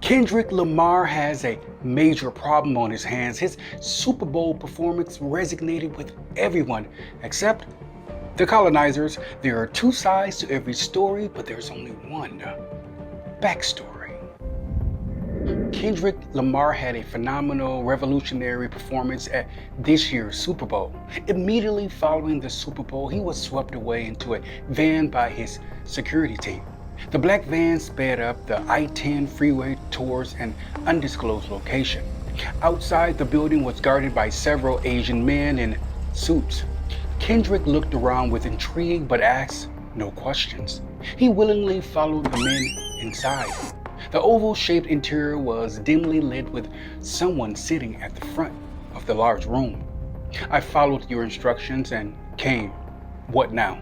Kendrick Lamar has a major problem on his hands. His Super Bowl performance resonated with everyone except the colonizers. There are two sides to every story, but there's only one backstory. Kendrick Lamar had a phenomenal, revolutionary performance at this year's Super Bowl. Immediately following the Super Bowl, he was swept away into a van by his security team. The black van sped up the I-10 freeway towards an undisclosed location. Outside, the building was guarded by several Asian men in suits. Kendrick looked around with intrigue but asked no questions. He willingly followed the men inside. The oval-shaped interior was dimly lit with someone sitting at the front of the large room. I followed your instructions and came. What now?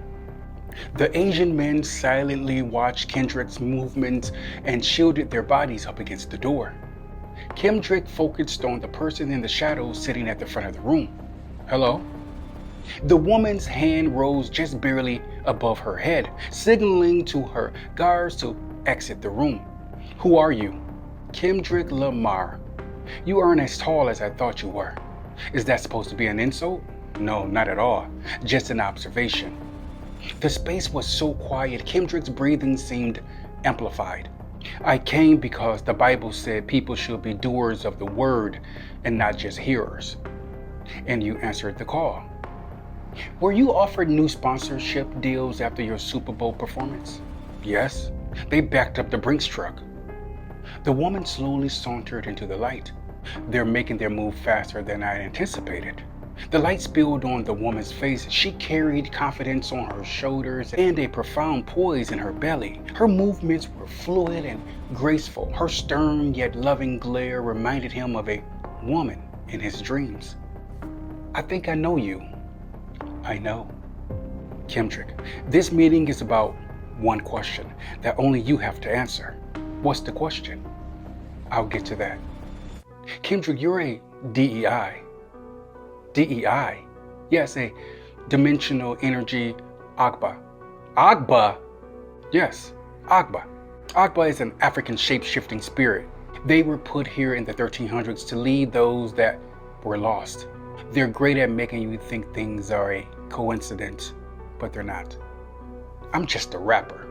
The Asian men silently watched Kendrick's movements and shielded their bodies up against the door. Kendrick focused on the person in the shadows sitting at the front of the room. Hello? The woman's hand rose just barely above her head, signaling to her guards to exit the room. Who are you? Kendrick Lamar. You aren't as tall as I thought you were. Is that supposed to be an insult? No, not at all. Just an observation. The space was so quiet, Kendrick's breathing seemed amplified. I came because the Bible said people should be doers of the word and not just hearers. And you answered the call. Were you offered new sponsorship deals after your Super Bowl performance? Yes. They backed up the Brinks truck. The woman slowly sauntered into the light. They're making their move faster than I anticipated. The light spilled on the woman's face. She carried confidence on her shoulders and a profound poise in her belly. Her movements were fluid and graceful. Her stern yet loving glare reminded him of a woman in his dreams. I think I know you. I know. Kendrick, this meeting is about one question that only you have to answer. What's the question? I'll get to that. Kendrick, you're a DEI. DEI? Yes, a dimensional energy 𝐥𝐸. 𝐥𝐸? Yes, 𝐥𝐸. 𝐥𝐸 is an African shape-shifting spirit. They were put here in the 1300s to lead those that were lost. They're great at making you think things are a coincidence, but they're not. I'm just a rapper.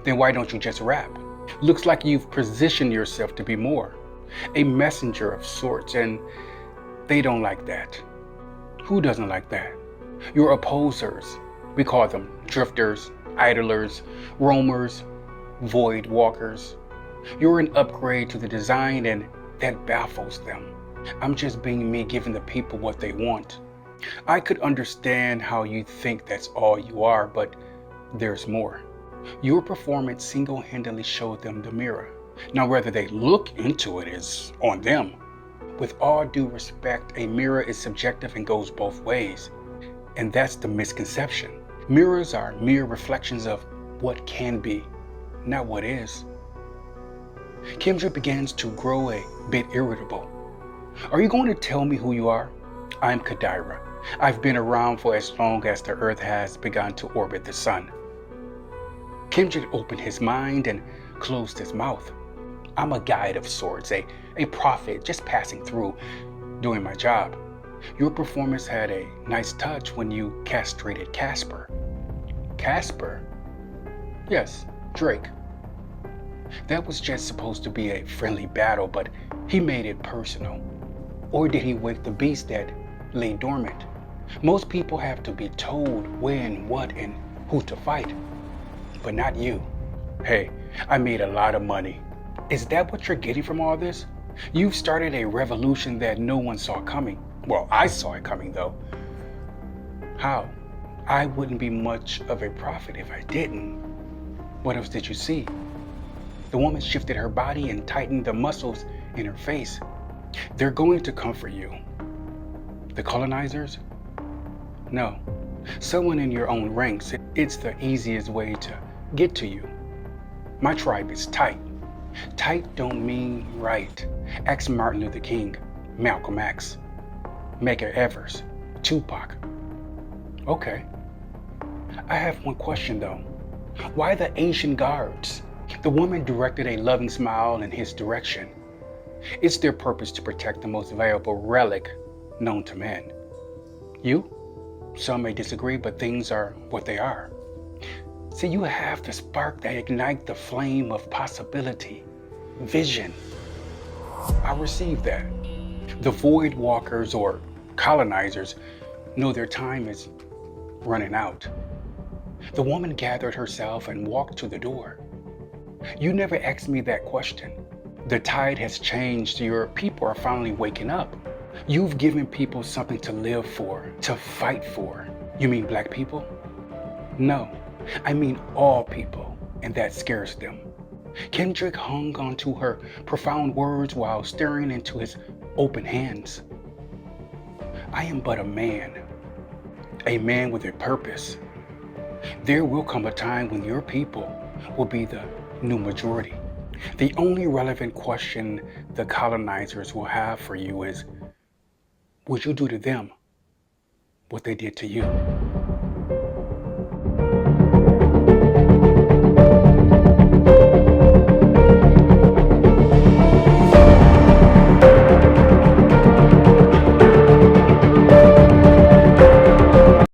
Then why don't you just rap? Looks like you've positioned yourself to be more. A messenger of sorts, and they don't like that. Who doesn't like that? Your opposers. We call them drifters, idlers, roamers, void walkers. You're an upgrade to the design, and that baffles them. I'm just being me, giving the people what they want. I could understand how you think that's all you are, but there's more. Your performance single-handedly showed them the mirror. Now, whether they look into it is on them. With all due respect, a mirror is subjective and goes both ways. And that's the misconception. Mirrors are mere reflections of what can be, not what is. Kendrick begins to grow a bit irritable. Are you going to tell me who you are? I'm Kadra. I've been around for as long as the Earth has begun to orbit the sun. Kendrick opened his mind and closed his mouth. I'm a guide of sorts, a prophet just passing through, doing my job. Your performance had a nice touch when you castrated Casper. Casper? Yes, Drake. That was just supposed to be a friendly battle, but he made it personal. Or did he wake the beast that lay dormant? Most people have to be told when, what, and who to fight. But not you. Hey, I made a lot of money. Is that what you're getting from all this? You've started a revolution that no one saw coming. Well, I saw it coming though. How? I wouldn't be much of a prophet if I didn't. What else did you see? The woman shifted her body and tightened the muscles in her face. They're going to comfort you. The colonizers? No. Someone in your own ranks. It's the easiest way to get to you. My tribe is tight. Tight don't mean right. Ask Martin Luther King, Malcolm X, Medgar Evers, Tupac. Okay. I have one question though. Why the Asian guards? The woman directed a loving smile in his direction. It's their purpose to protect the most valuable relic known to man. You? Some may disagree, but things are what they are. See, you have the spark that ignites the flame of possibility, vision. I receive that. The void walkers or colonizers know their time is running out. The woman gathered herself and walked to the door. You never asked me that question. The tide has changed. Your people are finally waking up. You've given people something to live for, to fight for. You mean black people? No, I mean all people, and that scares them. Kendrick hung onto her profound words while staring into his open hands. I am but a man with a purpose. There will come a time when your people will be the new majority. The only relevant question the colonizers will have for you is, would you do to them what they did to you?